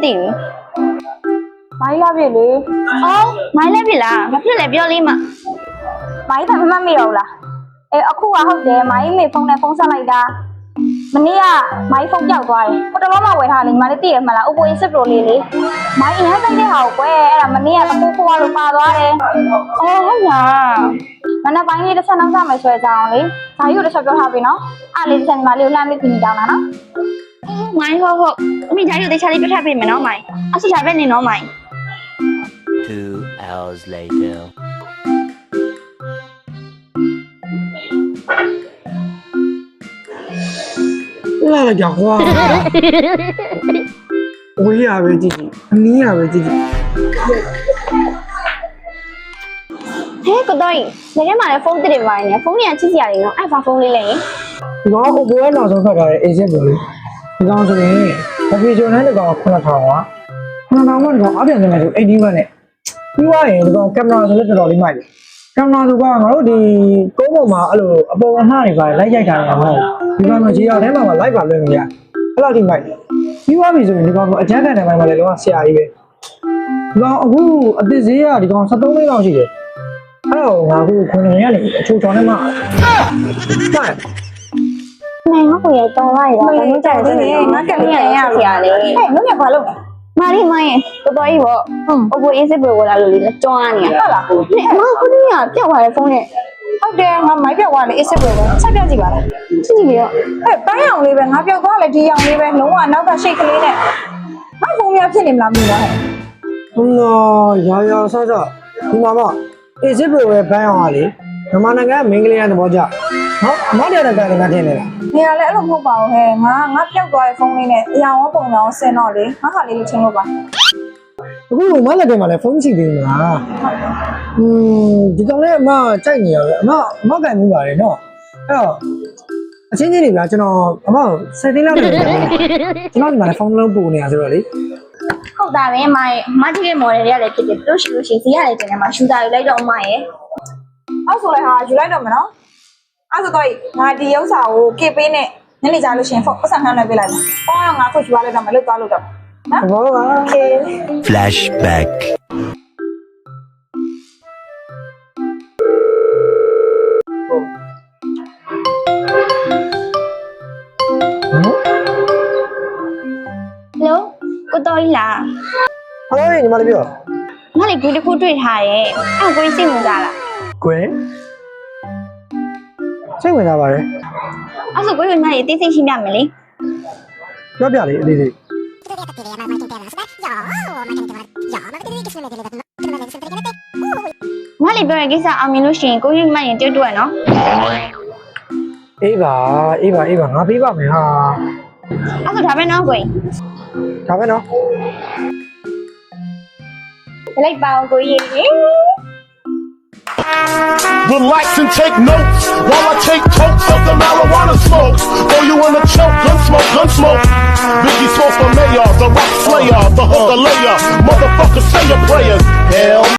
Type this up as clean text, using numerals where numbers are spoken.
သိဘူး မိုင်းလာပြီလေ အော်မိုင်းလည်းဖြစ်လားမဖြစ်လဲပြောလေးမ မိုင်းကမမမေ့တော့လားအခုကဟုတ်တယ်မိုင်းမေဖုန်းနဲ့ဖုန်းဆက်လိုက်တာမနေ့ကမိုင်းဖုန်းပြောက်သွားတယ်ဟိုတလုံးမှဝယ်ထားလေညီမလေးသိရမလား Oppo A6 Pro လေးလေမိုင်းအရင်စိုက်တဲ့ဟာကိုကွယ်အဲ့ဒါမနေ့ကတကူခွာလို့ပါသွားတယ် အော်ဟုတ်လား မနေ့ပိုင်းလေးတစ်ချက်နောက်ကျမယ်ဆွဲကြအောင်လေဒါကြီးကိုတစ်ချက်ပြောထားပြီနော်အားလေးတစ်ချက်ညီမလေးကိုလှမ်းပြီးပြင်တောင်းတာနော် မိုင်းဟုတ်အမိသားရုပ်သေးချာလေးပြတ်ထပ်ပေးမယ်နော်မိုင်းအဆူချပဲနေနော်မိုင်း 2 hours later. လာကြကွာဝေးရပဲကြည့်ကြည့်အနည်းရပဲကြည့်ကြည့် ဟဲ့ကိုတော့နေထဲမှာလည်းဖုန်းတစ်တွေပါနေဖုန်းတွေကချစ်စရာတွေနော်အဲ့ဖုန်းလေးလေ ဒီကောင် Oppo ရဲ့နောက်ဆုံးထွက်ထားတဲ့ A7 Pro လေးဒီကောင်ဆိုရင်ဗီဒီယိုနဲ့ဒီကောင်9000ပါ9000မှဒီကောင်အပြင်စမယ်ဆို80နဲ့ပြီးသွားရင်ဒီကောင်ကင်မရာဆိုလည်းတော်တော်လေးမိုက်တယ်ကင်မရာဆိုကငါတို့ဒီကုန်းပေါ်မှာအဲ့လိုအပေါ်ကနှားနေပါလိုက်ရိုက်တာလည်းမဟုတ်ဒီကောင်တော့ခြေရထဲမှာလိုက်ပါလွှင့်နေရအဲ့လောက်ထိမိုက်တယ်ပြီးသွားပြီဆိုရင်ဒီကောင်ကအကြမ်းကန်တဲ့ဘက်မှာလည်းတော့ဆရာကြီးပဲဒီကောင်အခုအသစ်ဈေးကဒီကောင်73သိန်းလောက်ရှိတယ်အဲ့တော့ငါအခုခွန်နေရနေအချိုးချောင်းထဲမှာတိုက် နိုင်ငါ့ကိုရတောင်းလိုက်တော့ဘယ်လိုကြိုက်လဲငါကလေးရရစရာလေ ဟဲ့နုံးရဘာလုပ်လဲ မာရီမိုင်းကိုတော့ကြီးပေါ့Oppo A6 Pro ကိုလာလို့လေကြွားနေရ ဟုတ်လား ဟဲ့မခုနကပြောက်သွားတဲ့ဖုန်းနဲ့ ဟုတ်တယ်ငါမိုင်းပြောက်သွားလေ A6 Pro ပဲဆက်ပြောက်ကြည့်ပါလား ချစ်ကြည့်ပြီးတော့ ဟဲ့ပန်းရောင်လေးပဲငါပြောက်သွားလေဒီရောင်လေးပဲလုံးဝနောက်ကရှိတ်ကလေးနဲ့ငါဖုန်းများဖြစ်နေမလားမသိဘူးဟဲ့ ဟုတ်လားရာဆော့ဆော့ဒီမှာပေါ့ A6 Pro ရဲ့ဘန်းအောင်ကလေမြန်မာနိုင်ငံမင်းကလေးရဲ့သဘောကျနော်အမောက်တဲ့ကန်ကထင်နေတာ နေရာလည်းအဲ့လိုမဟုတ်ပါဘူးဟဲ့ငါပြောက်သွားတဲ့ဖုန်းလေးနဲ့အရောင်ရောပုံရောဆင်တော့လေငါဟာလေးလို့ချင်းလို့ပါ အခုမလက်ထဲမှာလည်းဖုန်းရှိသေးမလားဒီကောင်လေးအမကြိုက်နေရပဲအမကန်မှုပါတယ်နော်အဲ့တော့အချင်းချင်းနေဗျာကျွန်တော်အမ7သိန်းလောက်နေတယ်ကျွန်တော်ဒီမှာလည်းဖုန်းလုံးပို့နေရဆိုတော့လေ ဟုတ်တာပဲမိုင်းမတိတဲ့ model တွေရတယ်ဖြစ်တယ်တို့ရှိလို့ရှိရင်ဈေးရတယ်တင်တယ်မှာရှူတာတွေလိုက်တော့မိုင်းရဲ့ အဲ့ဆိုလည်းဟာယူလိုက်တော့မယ်နော်အဲ့ဆိုတော့ငါဒီဥစ္စာကိုကေပေးနဲ့ညနေကြလို့ရှိရင်ဖုန်းပတ်စံနှမ်းလိုက်ပေးလိုက်မယ်ဟောတော့ငါခုယူလိုက်တော့မယ်လို့သွားလို့တော့နော် ဘောပါ โอเค Flashback. လို့ကိုတော့ကြီးလား ဟယ်လိုညီမလေးပြော ငါလေကိုတခုတွေ့ထားရဲ့အဲ့ကိုစိတ်ဝင်စားလား ကွယ်စိတ်ဝင်စားပါတယ် အဲ့ဆိုကိုရနာရေတိတ်စိတ်ရှင်းပြမယ်လေ ပြောပြလေအသေးသေး ငါလေပြောတဲ့ကိစ္စအောင်မြင်လို့ရှိရင်ကိုရမှရင်တွေ့တွေ့နော် အေးပါငါပေးပါမယ်ဟာ အဲ့ဆိုဒါပဲနော်ကိုရင် ဒါပဲနော် လိုက်ပါအောင်ကိုရင် Relax and take notes while I take totes of the marijuana smokes. Throw you in a choke, gun smoke. Biggie Smalls the mayor, the rock slayer, the hooker layer. Motherfucker, say your prayers. Hell.